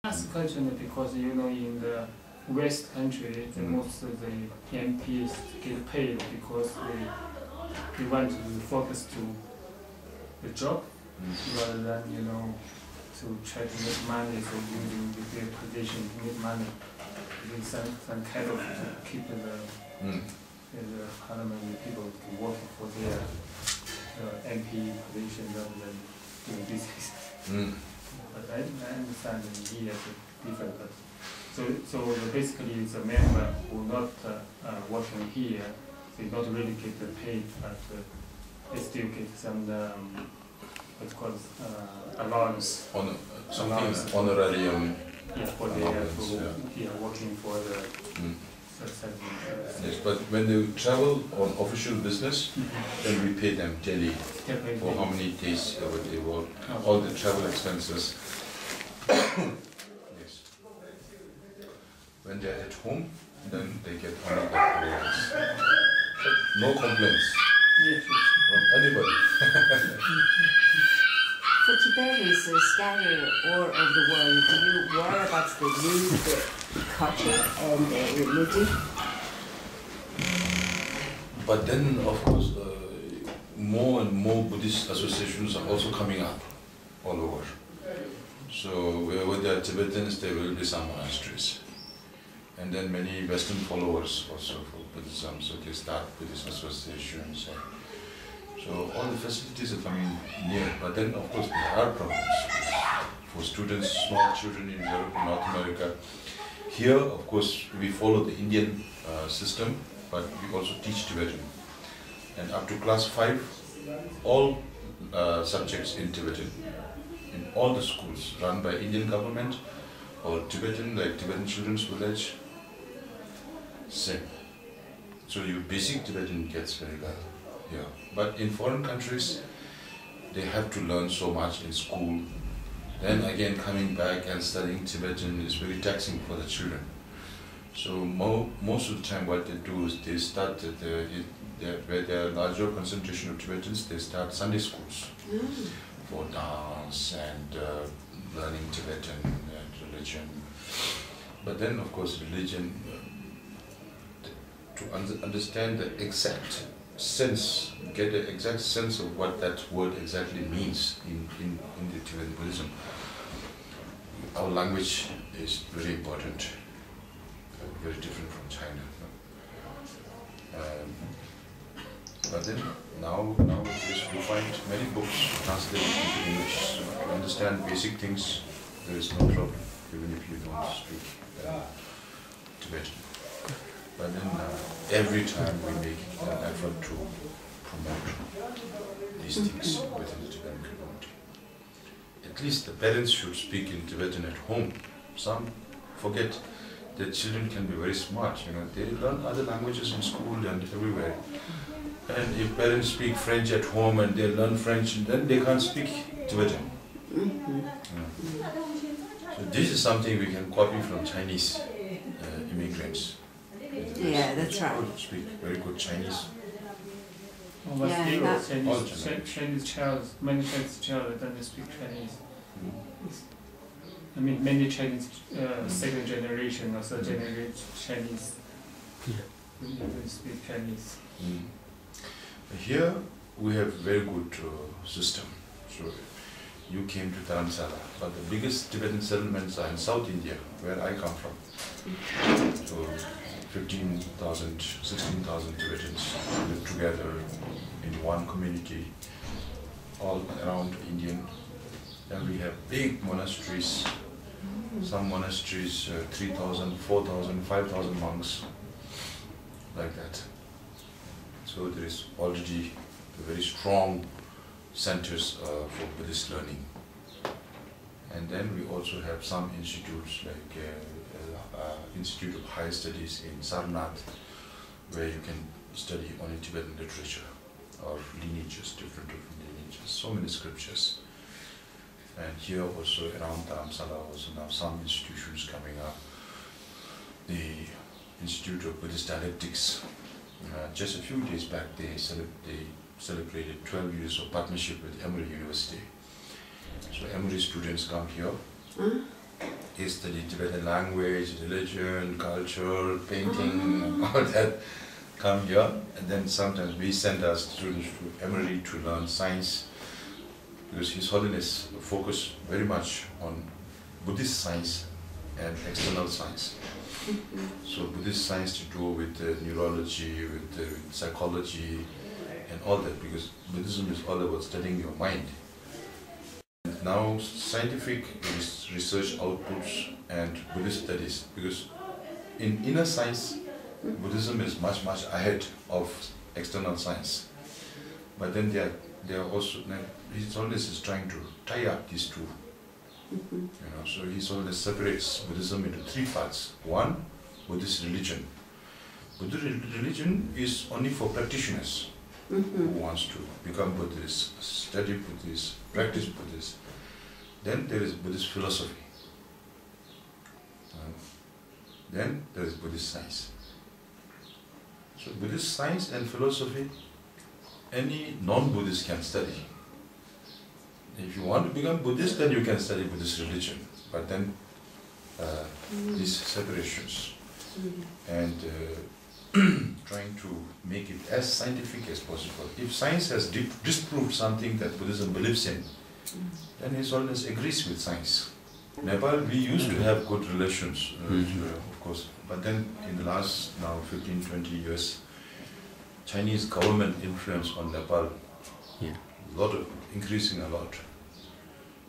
That's question because in the West country, the most of the MPs get paid because they want to focus to the job rather than to try to make money. So using their position to make money, some kind of to keep the parliament with people working for their MP position rather than doing business. But I understand that he has a different. So basically, the member who not working here, they not really get the paid, but they still get some what's called allowance. Honorarium. Yeah, for they are working for the. Yes, but when they travel on official business, then we pay them daily for how many days they work, all the travel expenses. Yes. When they are at home, then they get only the allowance. No complaints from anybody. For Tibetans scattered all over the world, do you worry about the lose their culture and their religion? But then, of course, more and more Buddhist associations are also coming up all over. So wherever there are Tibetans, there will be some monasteries. And then many Western followers also for Buddhism, so they start Buddhist associations. So all the facilities are coming near, but then of course there are problems for students, small children in Europe and North America. Here, of course, we follow the Indian system, but we also teach Tibetan. And up to class 5, all subjects in Tibetan, in all the schools run by Indian government or Tibetan, like Tibetan Children's Village, same. So your basic Tibetan gets very well. Yeah, but in foreign countries, they have to learn so much in school. Then again, coming back and studying Tibetan is very taxing for the children. So most of the time, what they do is they start where there are larger concentration of Tibetans. They start Sunday schools for dance and learning Tibetan and religion. But then, of course, religion to understand the exact sense, get an exact sense of what that word exactly means in the Tibetan Buddhism. Our language is very important, very different from China. But then nowadays you find many books translated into English. So to understand basic things, there is no problem, even if you don't speak Tibetan. But then every time we make an effort to promote these things within the Tibetan community. At least the parents should speak in Tibetan at home. Some forget that children can be very smart. They learn other languages in school and everywhere. And if parents speak French at home and they learn French, then they can't speak Tibetan. So this is something we can copy from Chinese immigrants. Yeah, that's right. Speak very good Chinese. Almost Chinese child, many Chinese child don't speak Chinese. I mean, many Chinese second generation or third generation Chinese don't speak Chinese. Here we have very good system. So you came to Dharamsala, but the biggest Tibetan settlements are in South India, where I come from. So 15,000, 16,000 Tibetans live together in one community, all around Indian. And we have big monasteries, some monasteries 3,000, 4,000, 5,000 monks, like that. So there is already very strong centers for Buddhist learning. And then we also have some institutes like Institute of Higher Studies in Sarnath, where you can study only Tibetan literature or lineages, different lineages, so many scriptures. And here also around Dharamsala also now some institutions coming up. The Institute of Buddhist Dialectics, just a few days back they celebrated 12 years of partnership with Emory University. So Emory students come here he studied Tibetan language, religion, culture, painting, all that come here. And then sometimes we send our students to Emery to learn science, because His Holiness focus very much on Buddhist science and external science. So Buddhist science to do with neurology, with psychology and all that, because Buddhism is all about studying your mind. And now scientific research outputs and Buddhist studies, because in inner science, Buddhism is much ahead of external science. But then they are also, His Holiness is trying to tie up these two. You know, so His Holiness separates Buddhism into three parts. One, Buddhist religion. Buddhist religion is only for practitioners who wants to become Buddhist, study Buddhist, practice Buddhist. Then there is Buddhist philosophy. Then there is Buddhist science. So Buddhist science and philosophy, any non-Buddhist can study. If you want to become Buddhist, then you can study Buddhist religion. But then these separations and trying to make it as scientific as possible. If science has disproved something that Buddhism believes in, then His Holiness agrees with science. Nepal, we used to have good relations, of course, but then in the last now 15-20 years, Chinese government influence on Nepal, increasing a lot.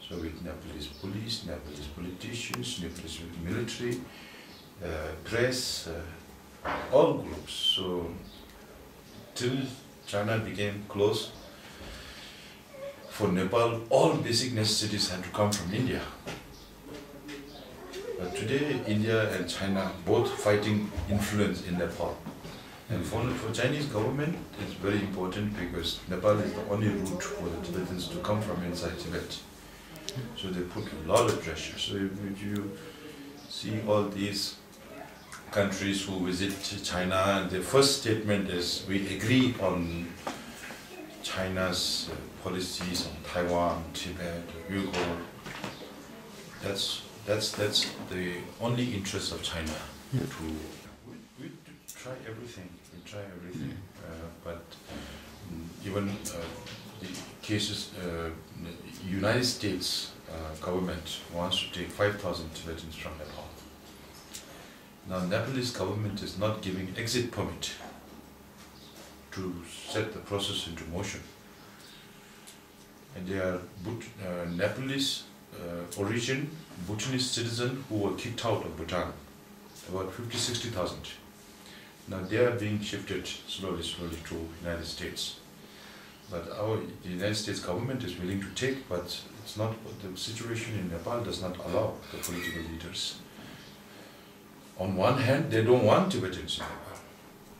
So with Nepalese police, Nepalese politicians, Nepalese military, press, all groups. So till China became close, for Nepal, all basic necessities had to come from India. But today, India and China both fighting influence in Nepal. And for Chinese government, it's very important because Nepal is the only route for the Tibetans to come from inside Tibet. So they put a lot of pressure. So if you see all these countries who visit China, and the first statement is, we agree on China's policies on Taiwan, Tibet, Uyghur. That's the only interest of China. We try everything. We try everything. But even the cases, United States government wants to take 5,000 Tibetans from Nepal. Now, Nepalese government is not giving exit permit to set the process into motion. And they are Nepalese origin, Bhutanese citizens who were kicked out of Bhutan, about 50,000-60,000. Now they are being shifted slowly to United States. But the United States government is willing to take, but it's not, the situation in Nepal does not allow the political leaders. On one hand, they don't want Tibetans in Nepal.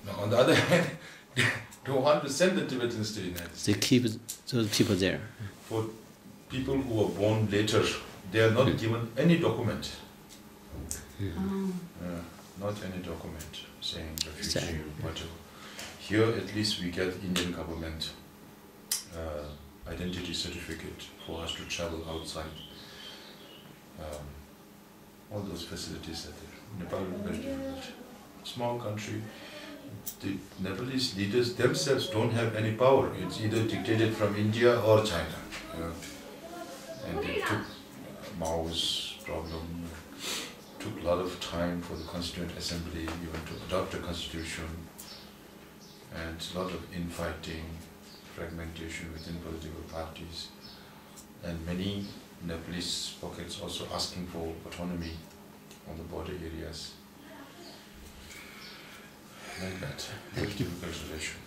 Now, on the other hand, they don't want to send the Tibetans to the United States. They keep those people there. For people who were born later, they are not given any document. Not any document saying refugee or whatever. Here, at least, we get Indian government identity certificate for us to travel outside. All those facilities are there. Nepal is very difficult. Small country. The Nepalese leaders themselves don't have any power. It's either dictated from India or China. And they took Mao's problem, took a lot of time for the Constituent Assembly even to adopt a constitution, and a lot of infighting, fragmentation within political parties, and many Nepalese pockets also asking for autonomy on the border areas. Like that, very difficult relation.